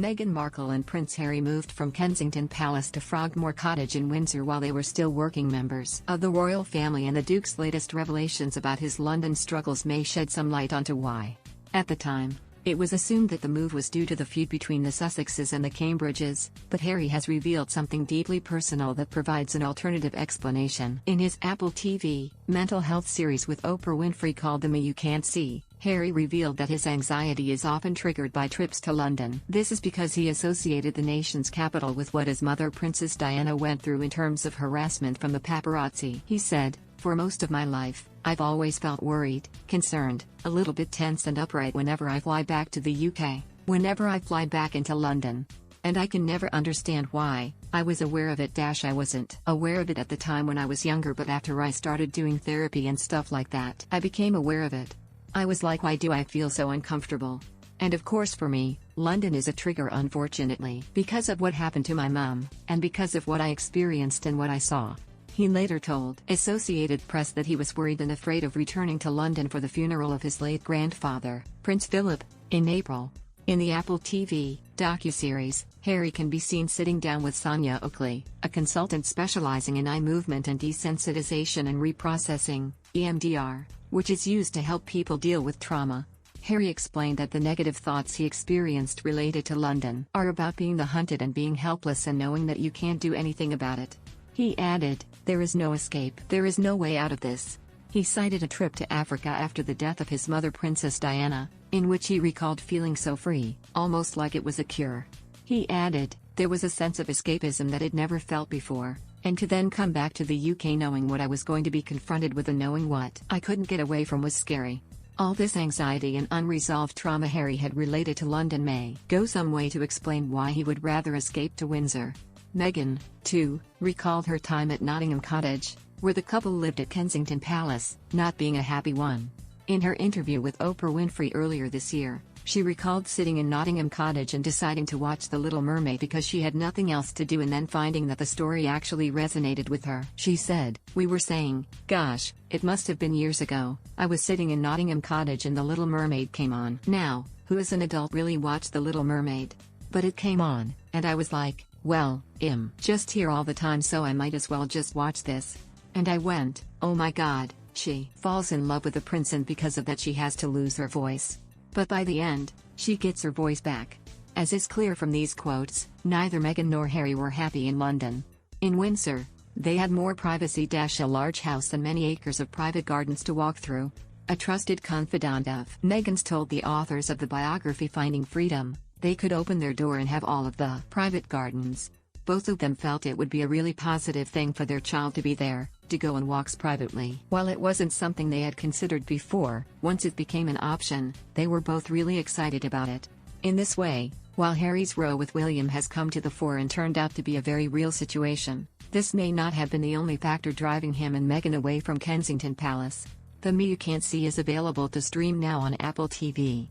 Meghan Markle and Prince Harry moved from Kensington Palace to Frogmore Cottage in Windsor while they were still working members of the royal family, and the Duke's latest revelations about his London struggles may shed some light onto why. At the time, it was assumed that the move was due to the feud between the Sussexes and the Cambridges, but Harry has revealed something deeply personal that provides an alternative explanation. In his Apple TV mental health series with Oprah Winfrey called The Me You Can't See, Harry revealed that his anxiety is often triggered by trips to London. This is because he associated the nation's capital with what his mother Princess Diana went through in terms of harassment from the paparazzi. He said, "For most of my life, I've always felt worried, concerned, a little bit tense and upright whenever I fly back to the UK, whenever I fly back into London. And I can never understand why. I was aware of it. I wasn't aware of it at the time when I was younger, but after I started doing therapy and stuff like that, I became aware of it. I was like, why do I feel so uncomfortable? And of course for me, London is a trigger, unfortunately, because of what happened to my mum, and because of what I experienced and what I saw." He later told Associated Press that he was worried and afraid of returning to London for the funeral of his late grandfather, Prince Philip, in April. In the Apple TV docuseries, Harry can be seen sitting down with Sonia Oakley, a consultant specializing in eye movement and desensitization and reprocessing, EMDR, which is used to help people deal with trauma. Harry explained that the negative thoughts he experienced related to London are about being the hunted and being helpless and knowing that you can't do anything about it. He added, "There is no escape. There is no way out of this." He cited a trip to Africa after the death of his mother Princess Diana, in which he recalled feeling so free, almost like it was a cure. He added, "There was a sense of escapism that I'd never felt before, and to then come back to the UK knowing what I was going to be confronted with and knowing what I couldn't get away from was scary." All this anxiety and unresolved trauma Harry had related to London may go some way to explain why he would rather escape to Windsor. Meghan, too, recalled her time at Nottingham Cottage, where the couple lived at Kensington Palace, not being a happy one. In her interview with Oprah Winfrey earlier this year, she recalled sitting in Nottingham Cottage and deciding to watch The Little Mermaid because she had nothing else to do, and then finding that the story actually resonated with her. She said, "We were saying, gosh, it must have been years ago, I was sitting in Nottingham Cottage and The Little Mermaid came on. Now, who as an adult really watched The Little Mermaid? But it came on, and I was like, well, just here all the time, so I might as well just watch this. And I went, oh my god." She falls in love with the prince, and because of that she has to lose her voice. But by the end, she gets her voice back. As is clear from these quotes, neither Meghan nor Harry were happy in London. In Windsor, they had more privacy, a large house and many acres of private gardens to walk through. A trusted confidant of Meghan's told the authors of the biography Finding Freedom, they could open their door and have all of the private gardens. Both of them felt it would be a really positive thing for their child to be there, to go on walks privately. While it wasn't something they had considered before, once it became an option, they were both really excited about it. In this way, while Harry's row with William has come to the fore and turned out to be a very real situation, this may not have been the only factor driving him and Meghan away from Kensington Palace. The Me You Can't See is available to stream now on Apple TV.